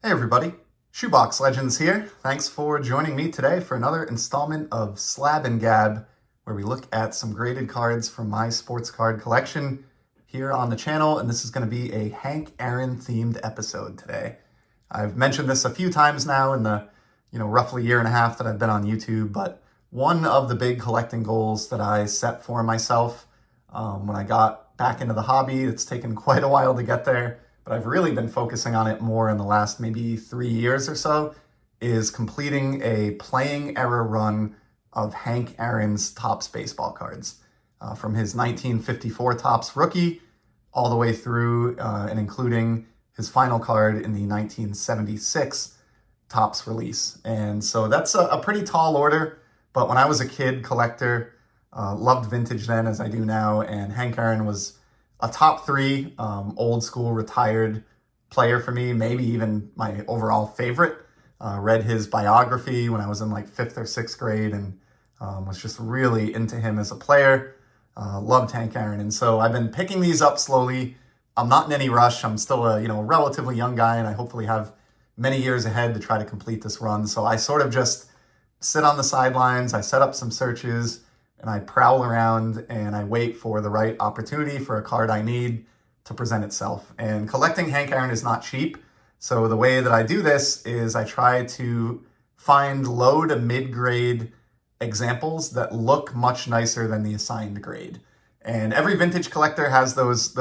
Hey everybody, Shoebox Legends here. Thanks for joining me today for another installment of Slab and Gab, where we look at some graded cards from my sports card collection here on the channel, and this is going to be a Hank Aaron themed episode today. I've mentioned this a few times now in the roughly year and a half that I've been on YouTube, but one of the big collecting goals that I set for myself when I got back into the hobby, it's taken quite a while to get there, but I've really been focusing on it more in the last maybe 3 years or so, is completing a playing era run of Hank Aaron's Topps baseball cards. From his 1954 Topps rookie all the way through and including his final card in the 1976 Topps release. And so that's a pretty tall order, but when I was a kid collector, loved vintage then as I do now, and Hank Aaron was a top three old school retired player for me, maybe even my overall favorite. Read his biography when I was in like 5th or 6th grade and was just really into him as a player. Loved Hank Aaron. And so I've been picking these up slowly. I'm not in any rush. I'm still a relatively young guy, and I hopefully have many years ahead to try to complete this run. So I sort of just sit on the sidelines. I set up some searches and I prowl around and I wait for the right opportunity for a card I need to present itself. And collecting Hank Aaron is not cheap. So the way that I do this is I try to find low to mid-grade examples that look much nicer than the assigned grade. And every vintage collector has those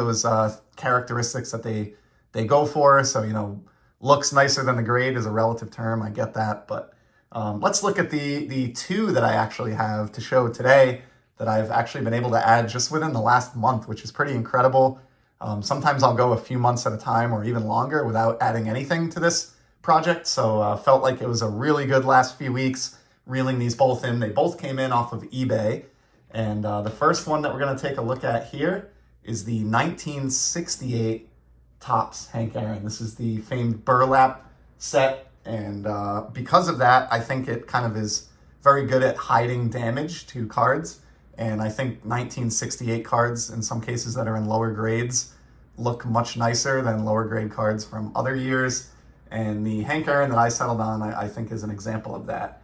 characteristics that they go for. So, looks nicer than the grade is a relative term. I get that, but let's look at the two that I actually have to show today that I've actually been able to add just within the last month, which is pretty incredible. Sometimes I'll go a few months at a time or even longer without adding anything to this project. So felt like it was a really good last few weeks reeling these both in. They both came in off of eBay. And the first one that we're going to take a look at here is the 1968 Topps Hank Aaron. This is the famed burlap set. And because of that, I think it kind of is very good at hiding damage to cards. And I think 1968 cards, in some cases that are in lower grades, look much nicer than lower grade cards from other years. And the Hank Aaron that I settled on, I think is an example of that.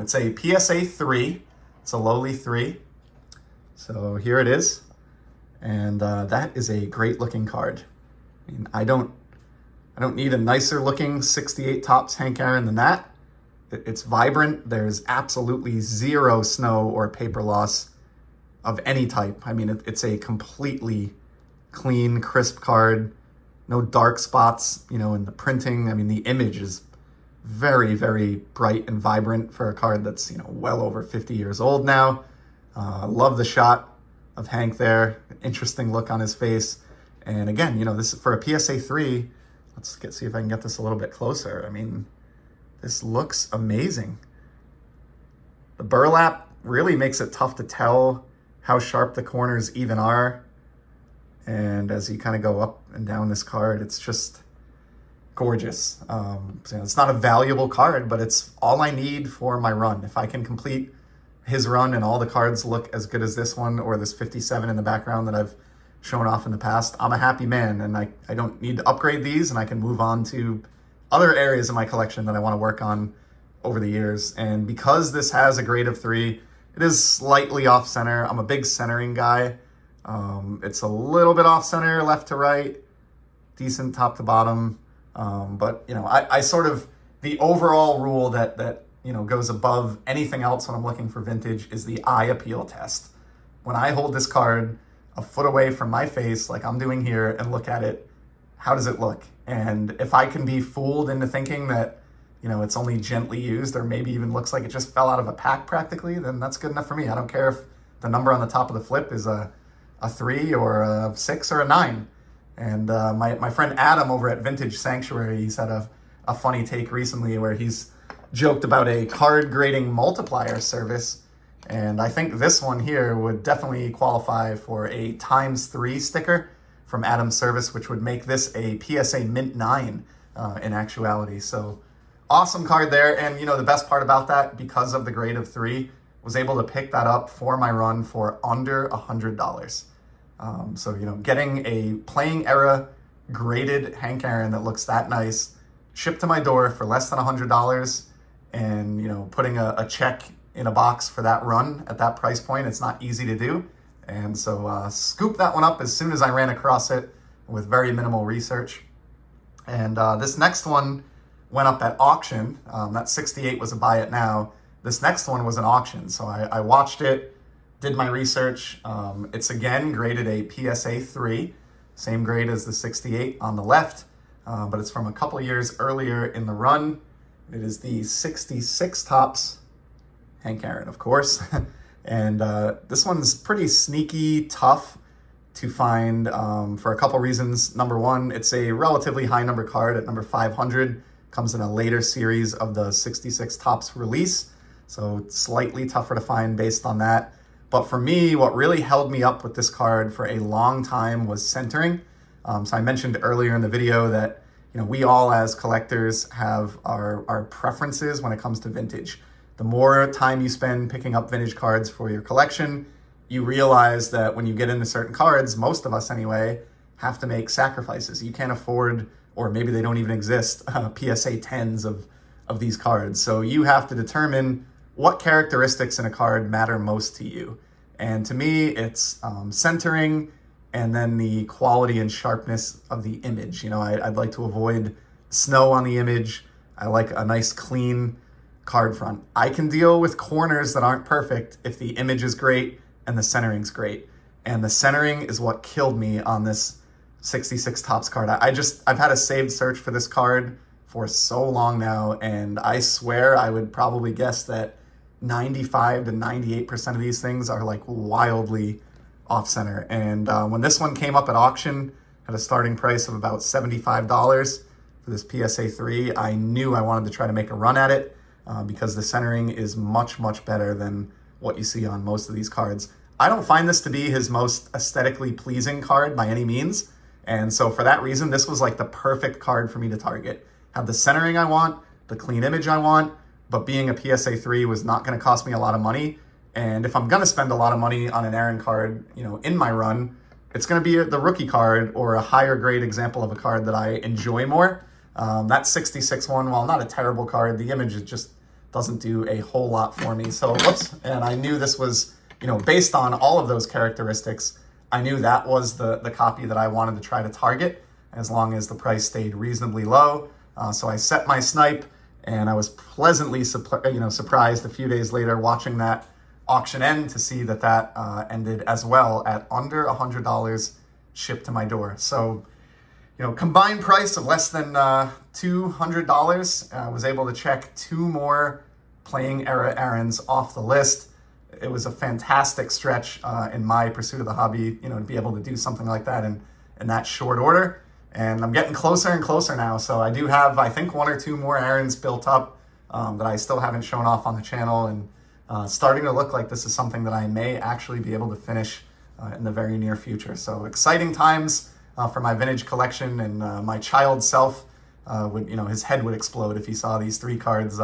It's a PSA 3. It's a lowly 3. So here it is. And that is a great looking card. I mean, I don't need a nicer looking 68 Topps Hank Aaron than that. It's vibrant. There's absolutely zero snow or paper loss of any type. I mean, it's a completely clean, crisp card. No dark spots, in the printing. I mean, the image is very, very bright and vibrant for a card that's, well over 50 years old now. Love the shot of Hank there. Interesting look on his face. And again, this is for a PSA 3. Let's see if I can get this a little bit closer. I mean, this looks amazing. The burlap really makes it tough to tell how sharp the corners even are. And as you kind of go up and down this card, it's just gorgeous. It's not a valuable card, but it's all I need for my run. If I can complete his run and all the cards look as good as this one or this 57 in the background that I've shown off in the past, I'm a happy man, and I don't need to upgrade these, and I can move on to other areas of my collection that I want to work on over the years. And because this has a grade of 3, it is slightly off center. I'm a big centering guy. It's a little bit off center, left to right, decent top to bottom. But I sort of, the overall rule that goes above anything else when I'm looking for vintage is the eye appeal test. When I hold this card a foot away from my face, like I'm doing here, and look at it, how does it look? And if I can be fooled into thinking that, it's only gently used, or maybe even looks like it just fell out of a pack practically, then that's good enough for me. I don't care if the number on the top of the flip is a 3 or a 6 or a 9. And my friend Adam over at Vintage Sanctuary, he's had a funny take recently where he's joked about a card grading multiplier service. And I think this one here would definitely qualify for a ×3 sticker from Adam's service, which would make this a PSA Mint 9 in actuality. So awesome card there. And the best part about that, because of the grade of 3, was able to pick that up for my run for under $100. So, getting a playing era graded Hank Aaron that looks that nice shipped to my door for less than $100, and putting a check in a box for that run at that price point, it's not easy to do. And so scooped that one up as soon as I ran across it with very minimal research. And this next one went up at auction. That 68 was a buy it now. This next one was an auction. So I watched it, did my research. It's again graded a PSA 3, same grade as the 68 on the left, but it's from a couple years earlier in the run. It is the 66 Topps, Hank Aaron, of course. And this one's pretty sneaky tough to find for a couple reasons. Number one, it's a relatively high number card at number 500. Comes in a later series of the 66 Topps release, so it's slightly tougher to find based on that. But for me, what really held me up with this card for a long time was centering. So I mentioned earlier in the video that we all as collectors have our preferences when it comes to vintage. The more time you spend picking up vintage cards for your collection, you realize that when you get into certain cards, most of us anyway, have to make sacrifices. You can't afford, or maybe they don't even exist, PSA 10s of these cards. So you have to determine what characteristics in a card matter most to you. And to me, it's centering and then the quality and sharpness of the image. I'd like to avoid snow on the image. I like a nice clean card front. I can deal with corners that aren't perfect if the image is great and the centering's great. And the centering is what killed me on this 66 Topps card. I've had a saved search for this card for so long now, and I swear I would probably guess that 95 to 98% of these things are like wildly off center. And when this one came up at auction at a starting price of about $75 for this PSA 3, I knew I wanted to try to make a run at it because the centering is much, much better than what you see on most of these cards. I don't find this to be his most aesthetically pleasing card by any means. And so for that reason, this was like the perfect card for me to target. Have the centering I want, the clean image I want, but being a PSA 3 was not going to cost me a lot of money. And if I'm going to spend a lot of money on an Aaron card, in my run, it's going to be the rookie card or a higher grade example of a card that I enjoy more. That 66 one, while not a terrible card, the image just doesn't do a whole lot for me. So, and I knew this was, based on all of those characteristics, I knew that was the copy that I wanted to try to target as long as the price stayed reasonably low. So I set my snipe, and I was pleasantly surprised a few days later watching that auction end to see that ended as well at under $100 shipped to my door. So, combined price of less than $200. I was able to check 2 more playing era Aarons off the list. It was a fantastic stretch in my pursuit of the hobby, to be able to do something like that in that short order. And I'm getting closer and closer now. So I do have, I think, 1 or 2 more Aarons built up that I still haven't shown off on the channel, and starting to look like this is something that I may actually be able to finish in the very near future. So exciting times for my vintage collection, and my child self would, his head would explode if he saw these 3 cards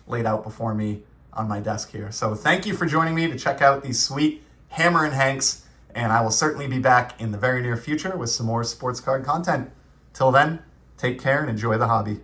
laid out before me on my desk here. So thank you for joining me to check out these sweet Hammer and Hanks, and I will certainly be back in the very near future with some more sports card content. Till then, take care and enjoy the hobby.